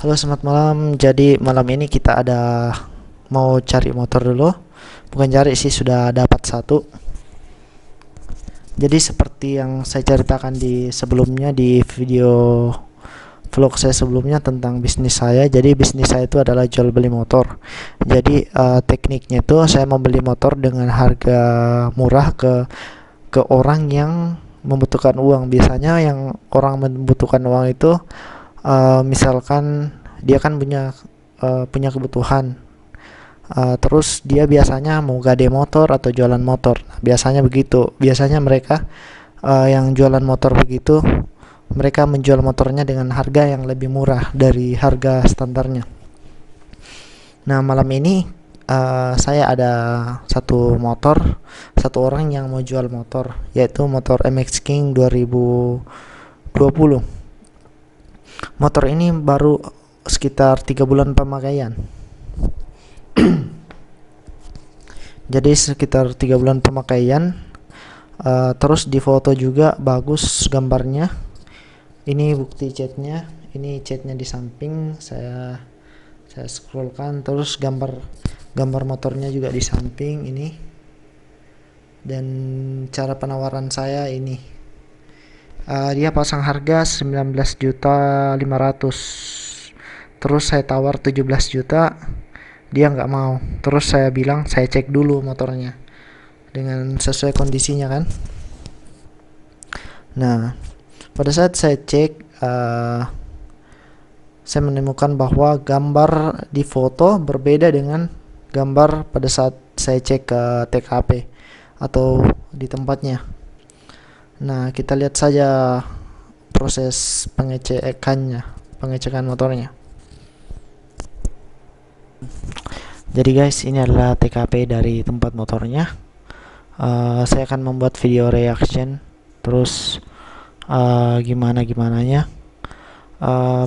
Halo, selamat malam. Jadi malam ini kita ada mau cari motor dulu. Bukan cari sih, sudah dapat satu. Jadi seperti yang saya ceritakan di sebelumnya di video vlog saya sebelumnya tentang bisnis saya. Jadi bisnis saya itu adalah jual beli motor. Jadi tekniknya itu saya membeli motor dengan harga murah ke orang yang membutuhkan uang. Biasanya yang orang membutuhkan uang itu misalkan dia kan punya kebutuhan. Terus dia biasanya mau gade motor atau jualan motor. Nah, biasanya begitu. Biasanya mereka yang jualan motor begitu, mereka menjual motornya dengan harga yang lebih murah dari harga standarnya. Nah, malam ini saya ada satu orang yang mau jual motor, yaitu motor MX King 2020. Motor ini baru sekitar 3 bulan pemakaian. Jadi sekitar 3 bulan pemakaian. Terus di foto juga bagus gambarnya. Ini bukti catnya. Ini catnya di samping. Saya scrollkan. Terus gambar motornya juga di samping ini. Dan cara penawaran saya ini. Dia pasang harga 19.500.000. Terus saya tawar 17 juta. Dia nggak mau. Terus saya bilang saya cek dulu motornya dengan sesuai kondisinya kan. Nah, pada saat saya cek, saya menemukan bahwa gambar di foto berbeda dengan gambar pada saat saya cek ke TKP atau di tempatnya. Nah, kita lihat saja proses pengecekan motornya. Jadi guys, ini adalah TKP dari tempat motornya. Saya akan membuat video reaction, terus gimananya.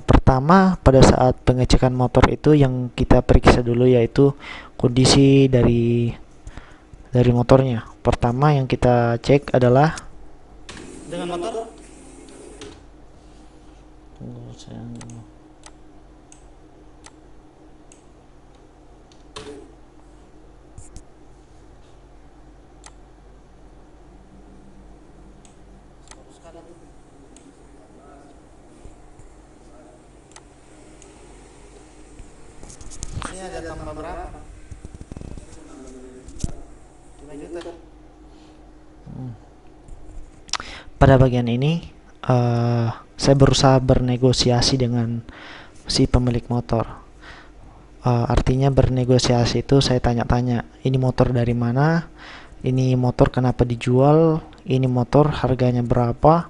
Pertama, pada saat pengecekan motor itu yang kita periksa dulu yaitu kondisi dari motornya. Pertama yang kita cek adalah dengan motor. Tunggu, saya ini ada tambah berapa? 5 juta. Pada bagian ini saya berusaha bernegosiasi dengan si pemilik motor. Artinya bernegosiasi itu saya tanya-tanya, ini motor dari mana, ini motor kenapa dijual, ini motor harganya berapa.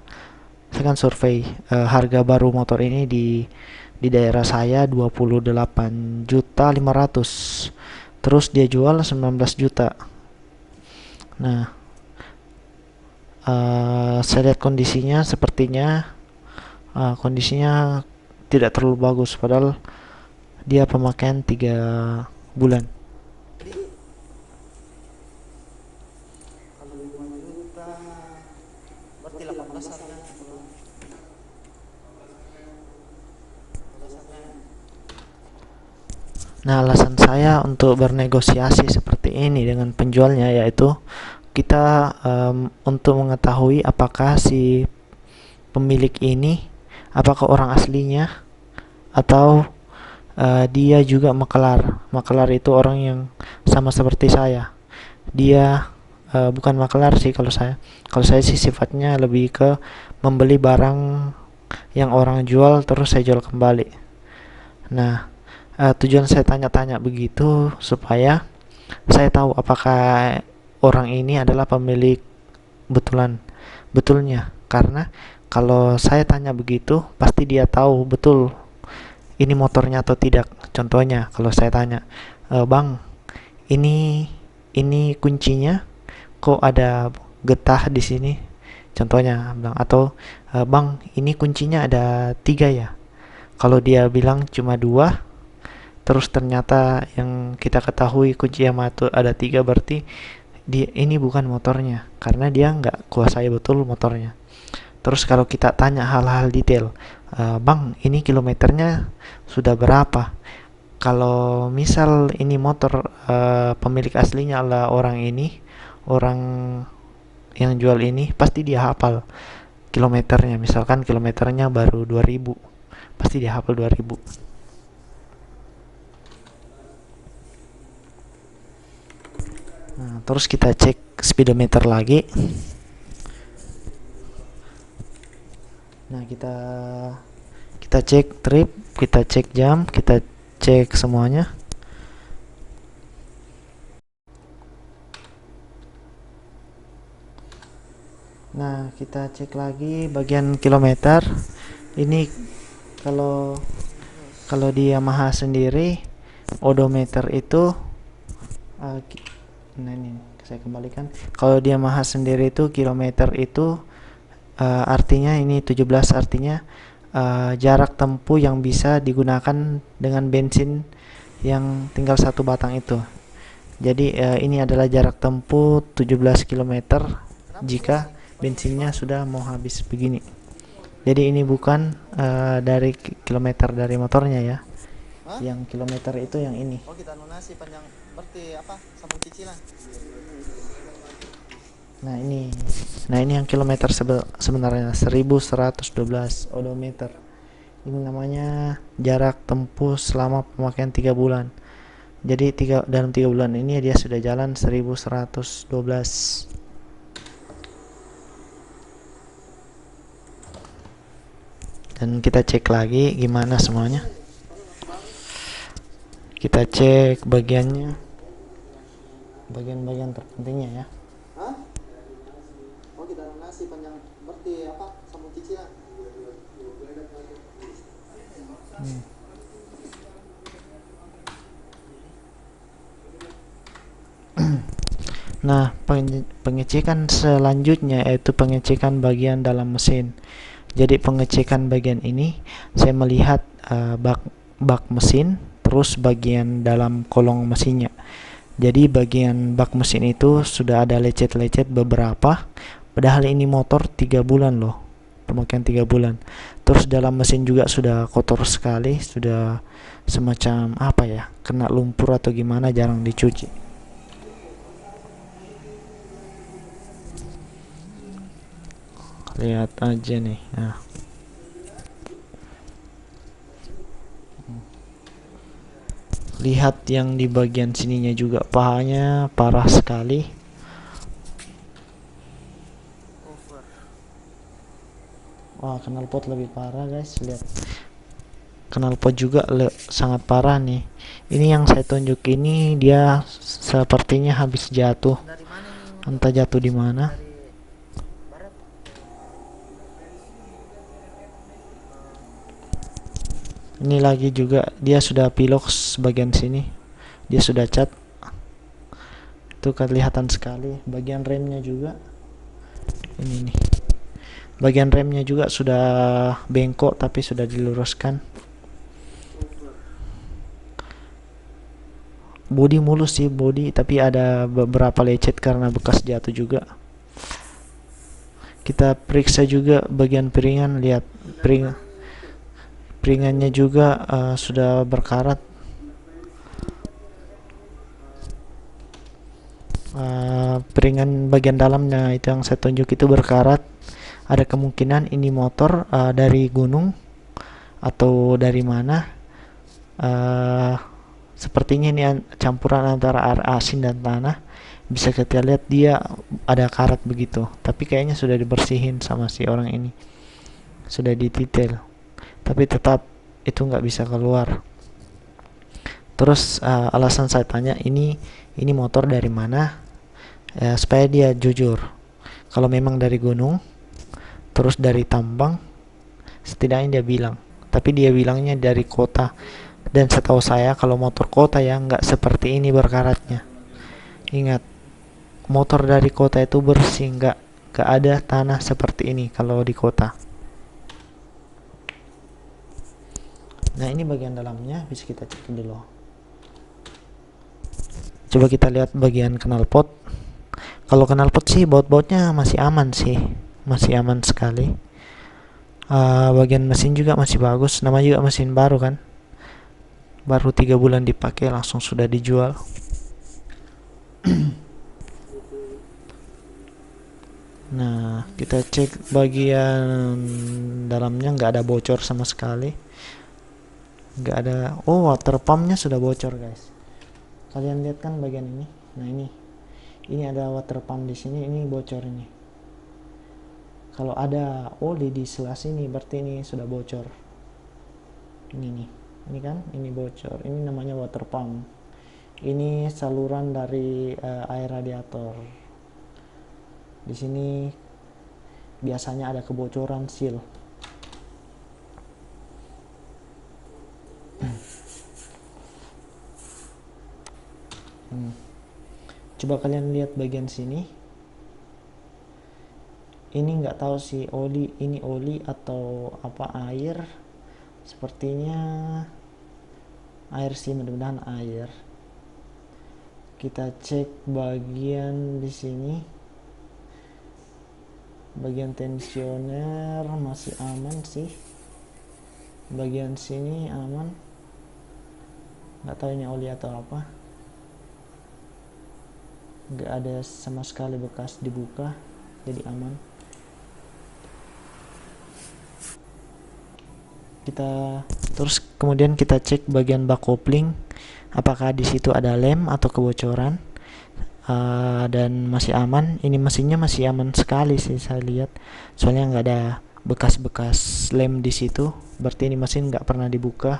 Saya kan survei harga baru motor ini di daerah saya 28.500.000. Terus dia jual 19 juta. Nah, saya lihat kondisinya, sepertinya kondisinya tidak terlalu bagus, padahal dia pemakaian 3 bulan. Kalau 5 juta berarti 18 harganya. Nah, alasan saya untuk bernegosiasi seperti ini dengan penjualnya yaitu kita untuk mengetahui apakah si pemilik ini apakah orang aslinya atau dia juga makelar. Makelar itu orang yang sama seperti saya. Dia bukan makelar sih kalau saya. Kalau saya sih sifatnya lebih ke membeli barang yang orang jual terus saya jual kembali. Nah, tujuan saya tanya-tanya begitu supaya saya tahu apakah orang ini adalah pemilik betulnya. Karena kalau saya tanya begitu pasti dia tahu betul ini motornya atau tidak. Contohnya kalau saya tanya, bang, ini kuncinya kok ada getah di sini, contohnya bilang, atau bang, ini kuncinya ada 3 ya. Kalau dia bilang cuma 2, terus ternyata yang kita ketahui kunci yang ada 3, berarti ini bukan motornya, karena dia nggak kuasai betul motornya. Terus kalau kita tanya hal-hal detail, Bang, ini kilometernya sudah berapa? Kalau misal ini motor pemilik aslinya adalah orang ini, orang yang jual ini, pasti dia hafal kilometernya. Misalkan kilometernya baru 2000, pasti dia hafal 2000. Nah, terus kita cek speedometer lagi. Nah, kita cek trip, kita cek jam, kita cek semuanya. Nah, kita cek lagi bagian kilometer. Ini kalau kalau di Yamaha sendiri odometer itu nah ini saya kembalikan. Kalau di Yamaha sendiri itu kilometer itu artinya ini 17, artinya jarak tempuh yang bisa digunakan dengan bensin yang tinggal satu batang itu. Jadi ini adalah jarak tempuh 17 km jika bensinnya sudah mau habis begini. Jadi ini bukan dari kilometer dari motornya ya. Hah? Yang kilometer itu yang ini. Oh, kita lunasi panjang berarti apa? Sambung cicilan. Nah ini yang kilometer sebenarnya 1112 odometer. Ini namanya jarak tempuh selama pemakaian 3 bulan. Jadi dalam 3 bulan ini dia sudah jalan 1112. Dan kita cek lagi gimana semuanya. Kita cek bagiannya, bagian-bagian terpentingnya ya. Hah? Oh, kita nasi panjang berarti apa? Sambung cicilan. Nah, pengecekan selanjutnya yaitu pengecekan bagian dalam mesin. Jadi pengecekan bagian ini saya melihat bak mesin, terus bagian dalam kolong mesinnya. Jadi bagian bak mesin itu sudah ada lecet-lecet beberapa, padahal ini motor 3 bulan loh, pemakaian 3 bulan. Terus dalam mesin juga sudah kotor sekali, sudah semacam apa ya, kena lumpur atau gimana, jarang dicuci. Lihat aja nih. Nah, lihat yang di bagian sininya juga, pahanya parah sekali. Wah, knalpot lebih parah guys, lihat. Knalpot juga sangat parah nih. Ini yang saya tunjuk ini dia sepertinya habis jatuh. Entah jatuh di mana. Ini lagi juga dia sudah pilox bagian sini, dia sudah cat, itu kelihatan sekali. Bagian remnya juga ini nih, bagian remnya juga sudah bengkok tapi sudah diluruskan. Bodi mulus sih, bodi, tapi ada beberapa lecet karena bekas jatuh juga. Kita periksa juga bagian piringan, lihat piringannya juga sudah berkarat. Piringan bagian dalamnya itu yang saya tunjuk itu berkarat. Ada kemungkinan ini motor dari gunung atau dari mana. Sepertinya ini campuran antara air asin dan tanah. Bisa kita lihat dia ada karat begitu, tapi kayaknya sudah dibersihin sama si orang ini, sudah didetail, tapi tetap itu nggak bisa keluar. Terus alasan saya tanya ini motor dari mana, supaya dia jujur. Kalau memang dari gunung terus dari tambang, setidaknya dia bilang, tapi dia bilangnya dari kota. Dan setahu saya kalau motor kota ya nggak seperti ini berkaratnya. Ingat, motor dari kota itu bersih, nggak ada tanah seperti ini kalau di kota. Nah, ini bagian dalamnya bisa kita cek dulu. Coba kita lihat bagian knalpot. Kalau knalpot sih baut-bautnya masih aman sih, masih aman sekali. Bagian mesin juga masih bagus, nama juga mesin baru kan, baru 3 bulan dipakai langsung sudah dijual. Nah, kita cek bagian dalamnya, nggak ada bocor sama sekali, nggak ada. Oh, water pumpnya sudah bocor guys, kalian lihat kan bagian ini. Nah, ini ada water pump di sini, ini bocor ini. Kalau ada oli di sebelah sini berarti ini sudah bocor. Ini nih, ini kan, ini bocor. Ini namanya water pump. Ini saluran dari air radiator. Di sini biasanya ada kebocoran seal. Coba kalian lihat bagian sini. Ini nggak tahu sih oli, ini oli atau apa, air. Sepertinya air sih, mudah-mudahan air. Kita cek bagian di sini. Bagian tensioner masih aman sih. Bagian sini aman. Nggak tahu ini oli atau apa. Nggak ada sama sekali bekas dibuka, jadi aman. Terus kemudian kita cek bagian bak kopling, apakah di situ ada lem atau kebocoran. Dan masih aman. Ini mesinnya masih aman sekali sih saya lihat, soalnya nggak ada bekas-bekas lem di situ, berarti ini mesin nggak pernah dibuka.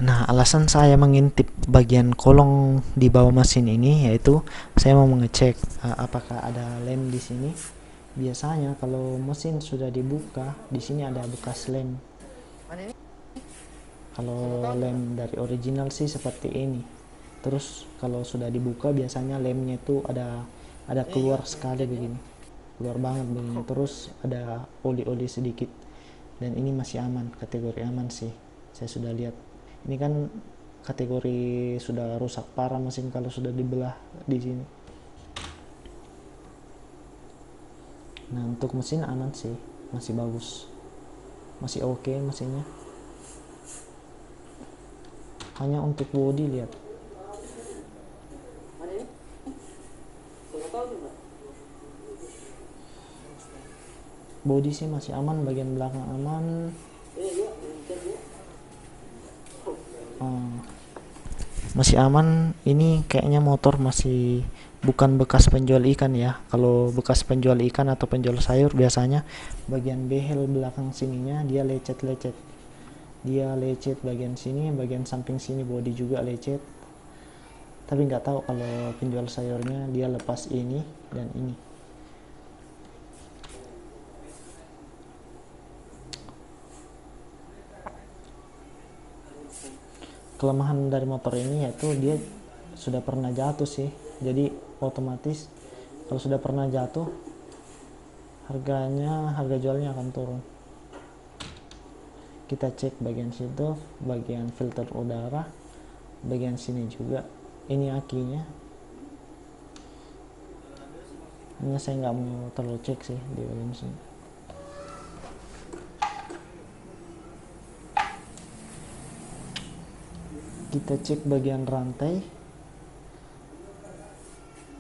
Nah, alasan saya mengintip bagian kolong di bawah mesin ini yaitu saya mau mengecek apakah ada lem di sini. Biasanya kalau mesin sudah dibuka, di sini ada bekas lem. Kalau lem dari original sih seperti ini. Terus kalau sudah dibuka biasanya lemnya itu ada keluar sekali begini. Keluar banget begini. Terus ada oli-oli sedikit. Dan ini masih aman, kategori aman sih. Saya sudah lihat. Ini kan kategori sudah rusak parah mesin kalau sudah dibelah di sini. Nah, untuk mesin aman sih, masih bagus, masih oke mesinnya. Hanya untuk body lihat. Body sih masih aman, bagian belakang aman. Masih aman. Ini kayaknya motor masih bukan bekas penjual ikan ya. Kalau bekas penjual ikan atau penjual sayur biasanya bagian behel belakang sininya dia lecet-lecet. Dia lecet bagian sini, bagian samping sini bodi juga lecet. Tapi nggak tahu kalau penjual sayurnya dia lepas ini dan ini. Kelemahan dari motor ini yaitu dia sudah pernah jatuh sih, jadi otomatis kalau sudah pernah jatuh harga jualnya akan turun. Kita cek bagian situ, bagian filter udara, bagian sini juga. Ini akinya, hanya saya nggak mau terlalu cek sih di bagian sini. Kita cek bagian rantai,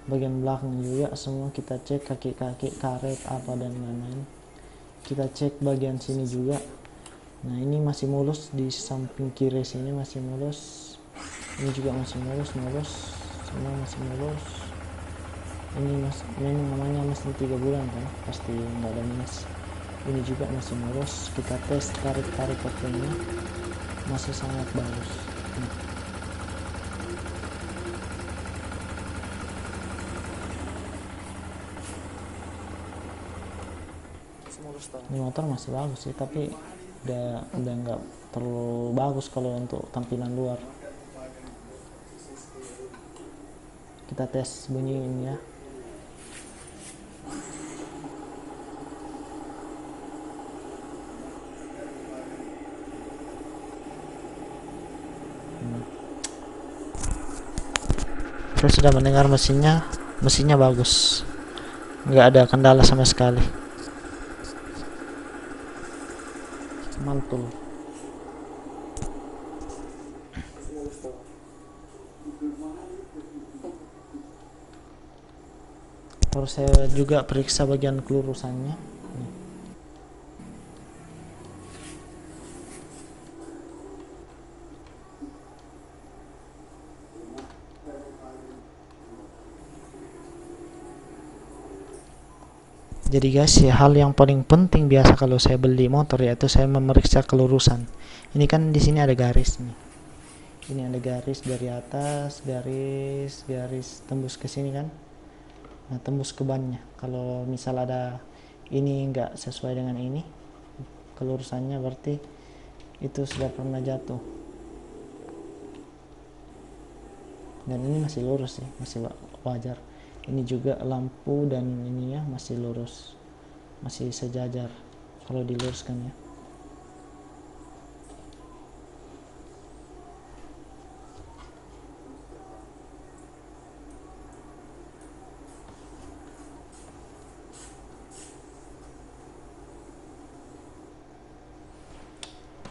bagian belakang juga semua kita cek, kaki-kaki, karet apa dan lain-lain. Kita cek bagian sini juga. Nah, ini masih mulus, di samping kiri sini masih mulus, ini juga masih mulus, semua masih mulus. Ini namanya mesin 3 bulan kan, pasti nggak ada minus. Ini juga masih mulus. Kita tes tarik koplingnya, masih sangat bagus. Ini motor masih bagus sih, tapi udah nggak terlalu bagus kalau untuk tampilan luar. Kita tes bunyiin ya. Saya sudah mendengar mesinnya bagus, nggak ada kendala sama sekali, mantul. Terus saya juga periksa bagian kelurusannya. Jadi guys, ya, hal yang paling penting biasa kalau saya beli motor yaitu saya memeriksa kelurusan. Ini kan di sini ada garis nih. Ini ada garis dari atas, garis tembus ke sini kan. Nah, tembus ke bannya. Kalau misal ada ini nggak sesuai dengan ini kelurusannya, berarti itu sudah pernah jatuh. Dan ini masih lurus sih, masih wajar. Ini juga lampu dan ininya masih lurus, masih sejajar kalau diluruskan ya.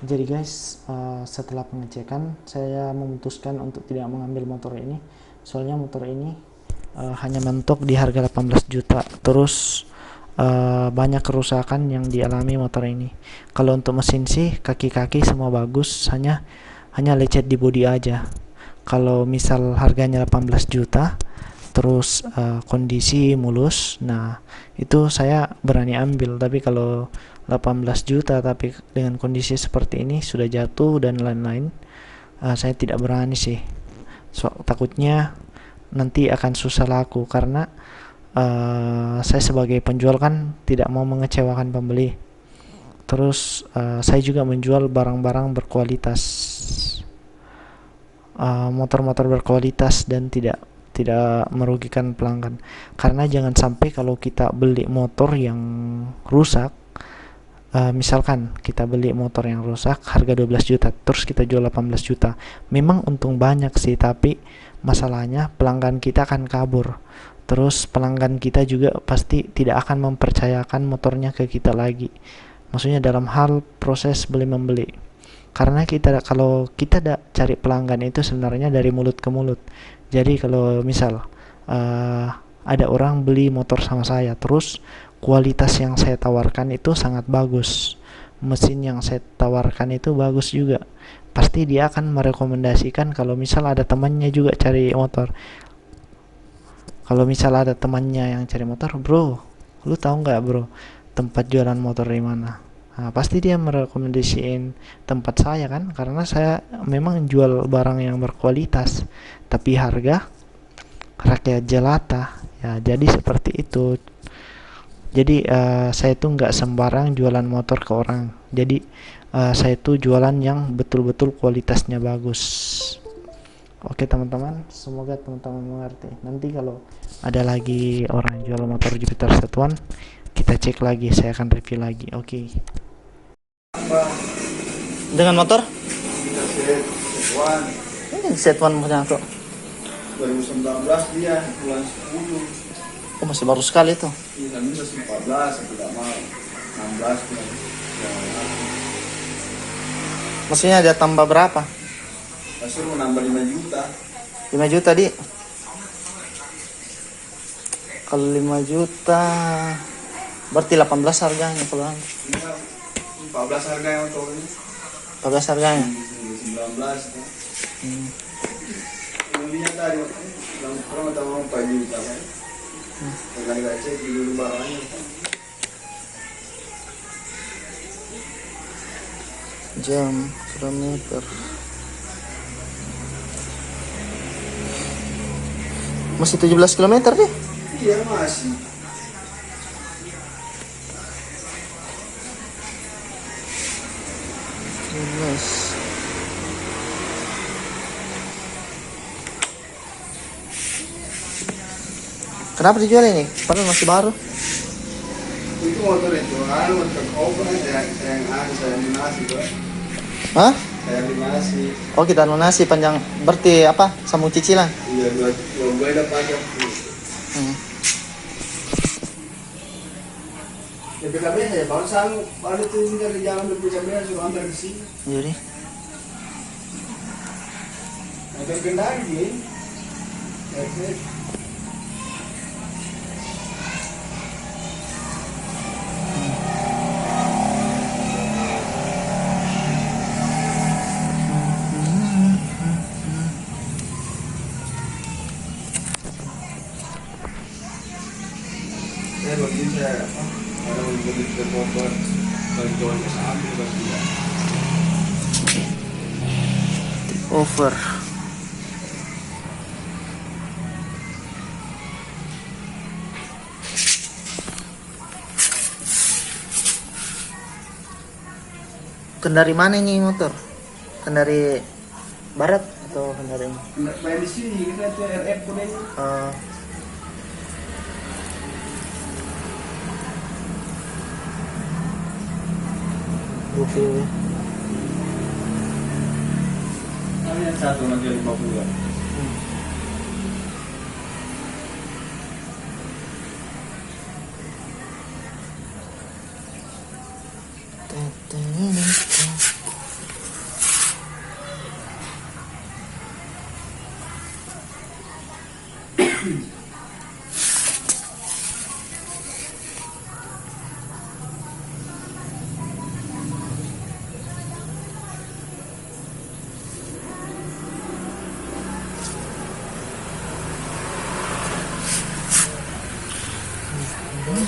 Jadi guys, setelah pengecekan saya memutuskan untuk tidak mengambil motor ini, soalnya motor ini hanya mentok di harga 18 juta. Terus banyak kerusakan yang dialami motor ini. Kalau untuk mesin sih kaki-kaki semua bagus, hanya lecet di bodi aja. Kalau misal harganya 18 juta terus kondisi mulus, nah itu saya berani ambil. Tapi kalau 18 juta tapi dengan kondisi seperti ini sudah jatuh dan lain-lain, saya tidak berani sih. Takutnya nanti akan susah laku, karena saya sebagai penjual kan tidak mau mengecewakan pembeli. Terus saya juga menjual barang-barang berkualitas, motor-motor berkualitas dan tidak merugikan pelanggan. Karena jangan sampai kalau kita beli motor yang rusak, misalkan kita beli motor yang rusak harga 12 juta terus kita jual 18 juta, memang untung banyak sih, tapi masalahnya pelanggan kita akan kabur. Terus pelanggan kita juga pasti tidak akan mempercayakan motornya ke kita lagi, maksudnya dalam hal proses beli membeli. Karena kalau kita cari pelanggan itu sebenarnya dari mulut ke mulut. Jadi kalau misal ada orang beli motor sama saya, terus kualitas yang saya tawarkan itu sangat bagus, mesin yang saya tawarkan itu bagus juga, pasti dia akan merekomendasikan. Kalau misal ada temannya juga cari motor, kalau misal ada temannya yang cari motor, bro, lu tahu nggak bro tempat jualan motor di mana? Nah, pasti dia merekomendasiin tempat saya kan, karena saya memang jual barang yang berkualitas, tapi harga rakyat jelata ya. Jadi seperti itu. Jadi saya tuh nggak sembarang jualan motor ke orang. Jadi saya tuh jualan yang betul-betul kualitasnya bagus. Oke teman-teman, semoga teman-teman mengerti. Nanti kalau ada lagi orang jual motor Jupiter Z1, kita cek lagi, saya akan review lagi. Oke. Dengan motor? Ini Z1 punya aku. 2019 dia bulan 10. Oh, masih baru sekali tuh. Iya, ini masih 14, aku tidak mau 16 bulan. Maksudnya ada tambah berapa? Masih mau nambah 5 juta. 5 juta di. Kalau 5 juta berarti 18 harganya kalau Ini kan 14 harganya untuk ini. 14 harganya. 19 kan. Ini tadi yang pernah tahu 4 juta kan. Kita cek dulu barangnya. Jam kilometer. Masih 17 kilometer deh. Iya masih. Jelas. Kenapa dijual ini? Padahal masih baru. Itu motor itu, motor over yang saya lunasi tuh. Hah? Saya lunasi. Oh, kita lunasi panjang berarti apa? Sambung cicilan. Iya, dua bulan udah pakai. Hmm. Ya PKB saya baru sang baru tuh dari jalan dari PKB suruh antar ke sini. Jadi. Motor kendali nih. Oke. Saya begini saya ada membeli motor bantuannya sambil berdia. Over. Kan dari mana ini motor? Kan dari barat atau kan dari Main di sini kita tuh RF kuning. Gokil ya. Yang satu nanti 50.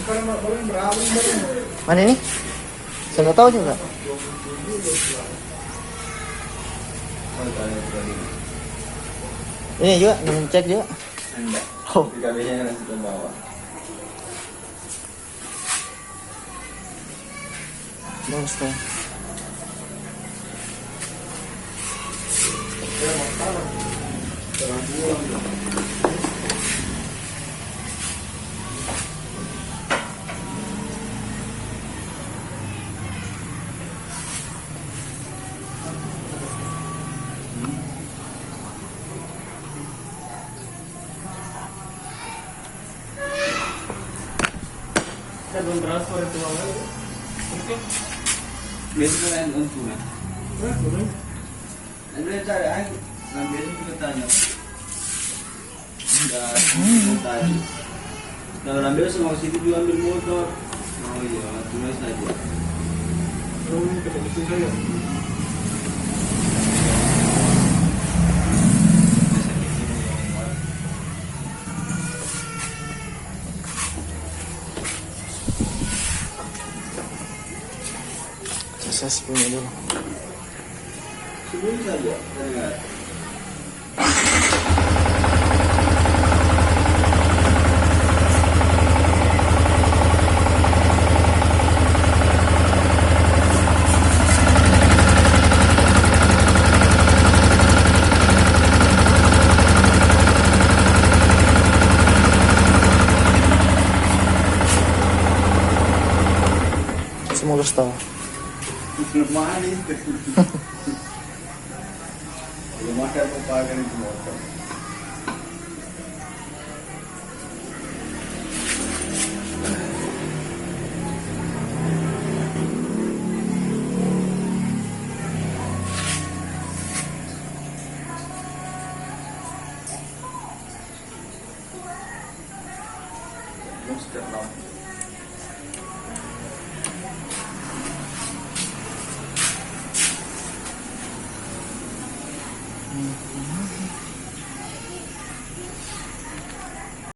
Sekarang baru berapa baru? Mana ini? Saya nggak tahu juga. Ini juga, ngecek juga. Enggak. Oh. PKB-nya nanti ke bawah. Bagus tuh. Saya belum transfer itu awal. Oke. Biasa kan untuk kan. Belum. Ada cari aja. Nah, biasa kita tanya. Enggak, tanya. Nah, ambil semua situ juga ambil motor. Oh iya, tulis aja. Ketemu saya. Saya punya dulu. Sebelum saja, dengar. Semoga tahu. Mahal itu. Belum ada pakai itu motor. Monster now.